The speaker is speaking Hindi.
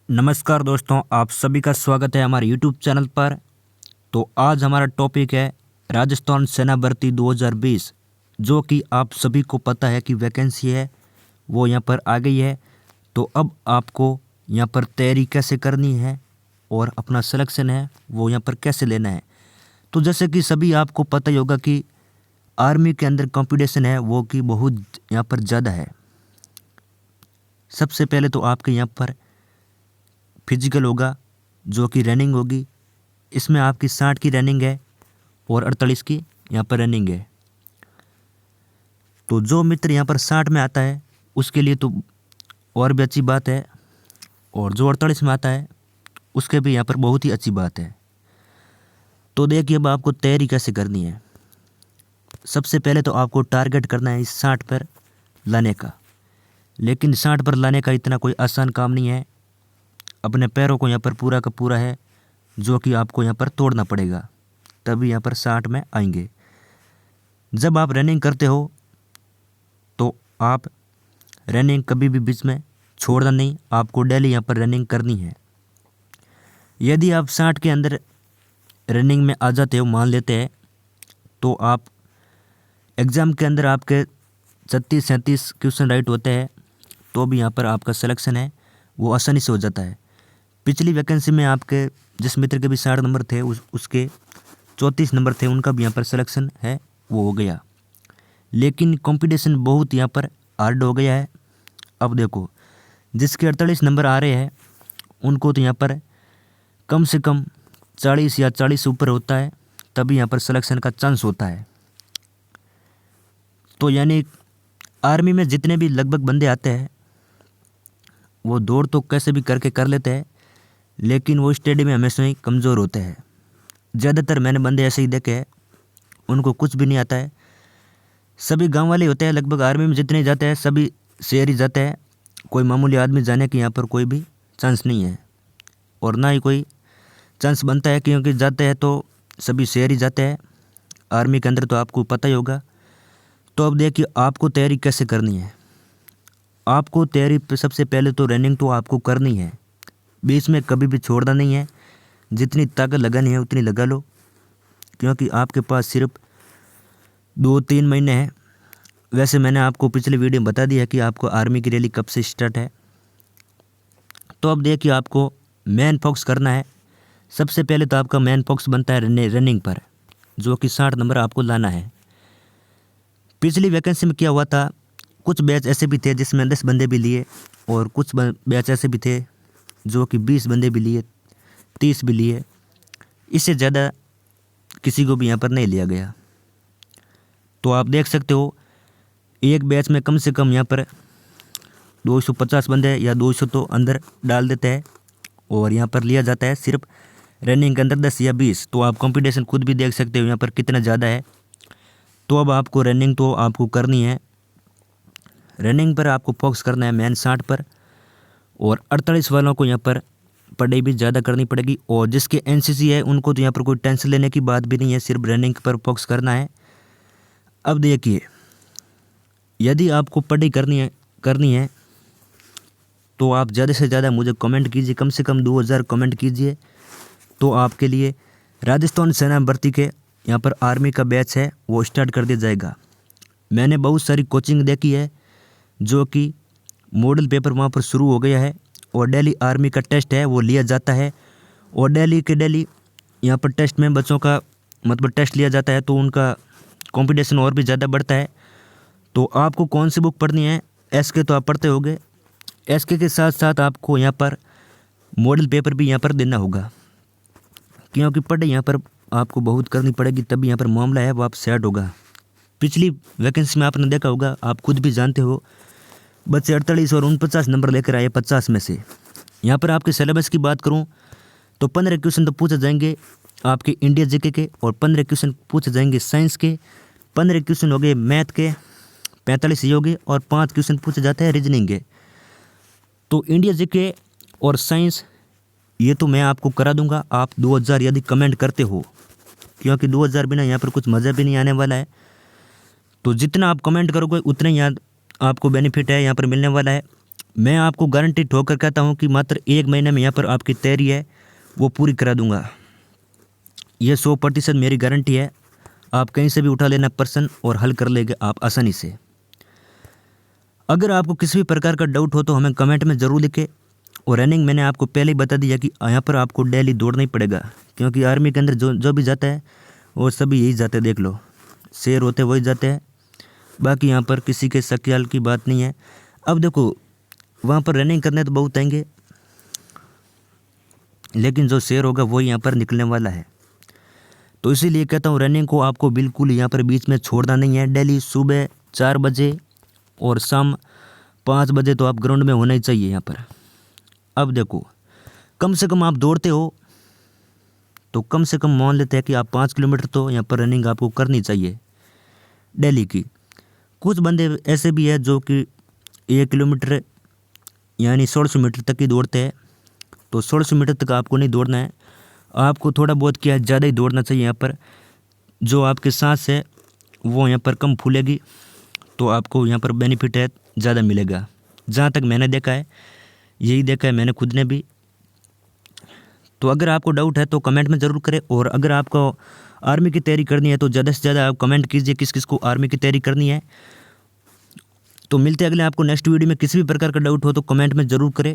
नमस्कार दोस्तों, आप सभी का स्वागत है हमारे यूट्यूब चैनल पर। तो आज हमारा टॉपिक है राजस्थान सेना भर्ती 2020, जो कि आप सभी को पता है कि वैकेंसी है वो यहाँ पर आ गई है। तो अब आपको यहाँ पर तैयारी कैसे करनी है और अपना सिलेक्शन है वो यहाँ पर कैसे लेना है। तो जैसे कि सभी आपको पता ही होगा कि आर्मी के अंदर कंपटीशन है वो कि बहुत यहाँ पर ज़्यादा है। सबसे पहले तो आपके यहाँ पर फिजिकल होगा, जो कि रनिंग होगी। इसमें आपकी 60 की रनिंग है और 48 की यहाँ पर रनिंग है। तो जो मित्र यहाँ पर 60 में आता है उसके लिए तो और भी अच्छी बात है, और जो 48 में आता है उसके भी यहाँ पर बहुत ही अच्छी बात है। तो देखिए अब आपको तैयारी कैसे करनी है। सबसे पहले तो आपको टारगेट करना है इस 60 पर लाने का, लेकिन 60 पर लाने का इतना कोई आसान काम नहीं है। अपने पैरों को यहाँ पर पूरा का पूरा है जो कि आपको यहाँ पर तोड़ना पड़ेगा, तभी यहाँ पर 60 में आएंगे। जब आप रनिंग करते हो तो आप रनिंग कभी भी बीच में छोड़ना नहीं, आपको डेली यहाँ पर रनिंग करनी है। यदि आप 60 के अंदर रनिंग में आ जाते हो, मान लेते हैं, तो आप एग्ज़ाम के अंदर आपके 36-37 क्वेश्चन राइट होते हैं, तो भी यहाँ पर आपका सिलेक्शन है वो आसानी से हो जाता है। पिछली वैकेंसी में आपके जिस मित्र के भी 60 नंबर थे उसके 34 नंबर थे, उनका भी यहाँ पर सिलेक्शन है वो हो गया। लेकिन कंपटीशन बहुत यहाँ पर हार्ड हो गया है। अब देखो, जिसके 48 नंबर आ रहे हैं उनको तो यहाँ पर कम से कम 40 या 40 से ऊपर होता है, तभी यहाँ पर सिलेक्शन का चांस होता है। तो यानी आर्मी में जितने भी लगभग बंदे आते हैं वो दौड़ तो कैसे भी करके कर लेते हैं, लेकिन वो स्टडी में हमेशा ही कमज़ोर होते हैं। ज़्यादातर मैंने बंदे ऐसे ही देखे हैं, उनको कुछ भी नहीं आता है। सभी गांव वाले होते हैं, लगभग आर्मी में जितने जाते हैं सभी शहर ही जाते हैं। कोई मामूली आदमी जाने की यहाँ पर कोई भी चांस नहीं है, और ना ही कोई चांस बनता है, क्योंकि जाते हैं तो सभी शहर ही जाते हैं आर्मी के अंदर, तो आपको पता ही होगा। तो अब देखिए आपको तैयारी कैसे करनी है। आपको तैयारी पे सबसे पहले तो रनिंग तो आपको करनी है, बीच में कभी भी छोड़ना नहीं है। जितनी ताकत लगानी है उतनी लगा लो, क्योंकि आपके पास सिर्फ 2-3 महीने हैं। वैसे मैंने आपको पिछले वीडियो में बता दिया कि आपको आर्मी की रैली कब से स्टार्ट है। तो अब देखिए आपको मेन फोकस करना है। सबसे पहले तो आपका मेन फोकस बनता है रनिंग पर, जो कि 60 नंबर आपको लाना है। पिछली वैकेंसी में क्या हुआ था, कुछ बैच ऐसे भी थे जिसमें 10 बंदे भी लिए, और कुछ बैच ऐसे भी थे जो कि 20 बंदे भी लिए, 30 भी लिए। इससे ज़्यादा किसी को भी यहाँ पर नहीं लिया गया। तो आप देख सकते हो एक बैच में कम से कम यहाँ पर 250 बंदे या 200 तो अंदर डाल देते हैं, और यहाँ पर लिया जाता है सिर्फ रनिंग के अंदर 10 या 20। तो आप कंपटीशन खुद भी देख सकते हो यहाँ पर कितना ज़्यादा है। तो अब आपको रनिंग तो आपको करनी है, रनिंग पर आपको फोकस करना है मेन 60 पर, और 48 वालों को यहाँ पर पढ़ाई भी ज़्यादा करनी पड़ेगी। और जिसके एनसीसी है उनको तो यहाँ पर कोई टेंशन लेने की बात भी नहीं है, सिर्फ रनिंग पर फोकस करना है। अब देखिए, यदि आपको पढ़ाई करनी है तो आप ज़्यादा से ज़्यादा मुझे कमेंट कीजिए, कम से कम 2000 कमेंट कीजिए। तो आपके लिए राजस्थान सेना भर्ती के यहाँ पर आर्मी का बैच है वो स्टार्ट कर दिया जाएगा। मैंने बहुत सारी कोचिंग देखी है, जो कि मॉडल पेपर वहाँ पर शुरू हो गया है, और डेली आर्मी का टेस्ट है वो लिया जाता है, और डेली के डेली यहाँ पर टेस्ट में बच्चों का मतलब टेस्ट लिया जाता है, तो उनका कंपटीशन और भी ज़्यादा बढ़ता है। तो आपको कौन सी बुक पढ़नी है, एसके तो आप पढ़ते होगे, एसके के साथ साथ आपको यहाँ पर मॉडल पेपर भी यहाँ पर देना होगा, क्योंकि पढ़ाई यहाँ पर आपको बहुत करनी पड़ेगी, तभी यहाँ पर मामला है वो आप सेट होगा। पिछली वैकेंसी में आपने देखा होगा, आप खुद भी जानते हो, बच्चे 48 और 49 नंबर लेकर आए 50 में से। यहाँ पर आपके सिलेबस की बात करूँ तो 15 क्वेश्चन तो पूछे जाएंगे आपके इंडिया जीके के, और 15 क्वेश्चन पूछे जाएंगे साइंस के, 15 क्वेश्चन हो गए मैथ के, 45 ये हो गए, और 5 क्वेश्चन पूछे जाते हैं रीजनिंग के। तो इंडिया जीके और साइंस ये तो मैं आपको करा दूंगा, आप 2000 यदि कमेंट करते हो, क्योंकि 2000 बिना यहाँ पर कुछ मज़ा भी नहीं आने वाला है। तो जितना आप कमेंट करोगे उतना ही आपको बेनिफिट है यहाँ पर मिलने वाला है। मैं आपको गारंटी ठोक कर कहता हूँ कि मात्र 1 महीने में यहाँ पर आपकी तैयारी है वो पूरी करा दूंगा। ये 100% मेरी गारंटी है। आप कहीं से भी उठा लेना प्रश्न और हल कर लेंगे आप आसानी से। अगर आपको किसी भी प्रकार का डाउट हो तो हमें कमेंट में ज़रूर लिखें। और रनिंग मैंने आपको पहले ही बता दिया कि यहाँ पर आपको डेली दौड़ना ही पड़ेगा, क्योंकि आर्मी के अंदर जो भी जाता है वो सभी यही जाते हैं। देख लो, शेर होते वही जाते हैं, बाकी यहाँ पर किसी के शक की बात नहीं है। अब देखो, वहाँ पर रनिंग करने तो बहुत आएंगे, लेकिन जो शेर होगा वही यहाँ पर निकलने वाला है। तो इसीलिए कहता हूँ रनिंग को आपको बिल्कुल यहाँ पर बीच में छोड़ना नहीं है। डेली सुबह 4 बजे और शाम 5 बजे तो आप ग्राउंड में होना ही चाहिए यहाँ पर। अब देखो, कम से कम आप दौड़ते हो तो कम से कम मान लेते हैं कि आप 5 किलोमीटर तो यहाँ पर रनिंग आपको करनी चाहिए डेली की। कुछ बंदे ऐसे भी है जो कि 1 किलोमीटर यानी 1600 मीटर तक ही दौड़ते हैं। तो 1600 मीटर तक आपको नहीं दौड़ना है, आपको थोड़ा बहुत क्या ज़्यादा ही दौड़ना चाहिए। यहाँ पर जो आपकी सांस है वो यहाँ पर कम फूलेगी, तो आपको यहाँ पर बेनिफिट है ज़्यादा मिलेगा। जहाँ तक मैंने देखा है, यही देखा है मैंने खुद ने भी। तो अगर आपको डाउट है तो कमेंट में ज़रूर करें। और अगर आपको आर्मी की तैयारी करनी है तो ज़्यादा से ज़्यादा आप कमेंट कीजिए किस किस को आर्मी की तैयारी करनी है। तो मिलते हैं अगले आपको नेक्स्ट वीडियो में। किसी भी प्रकार का डाउट हो तो कमेंट में ज़रूर करें।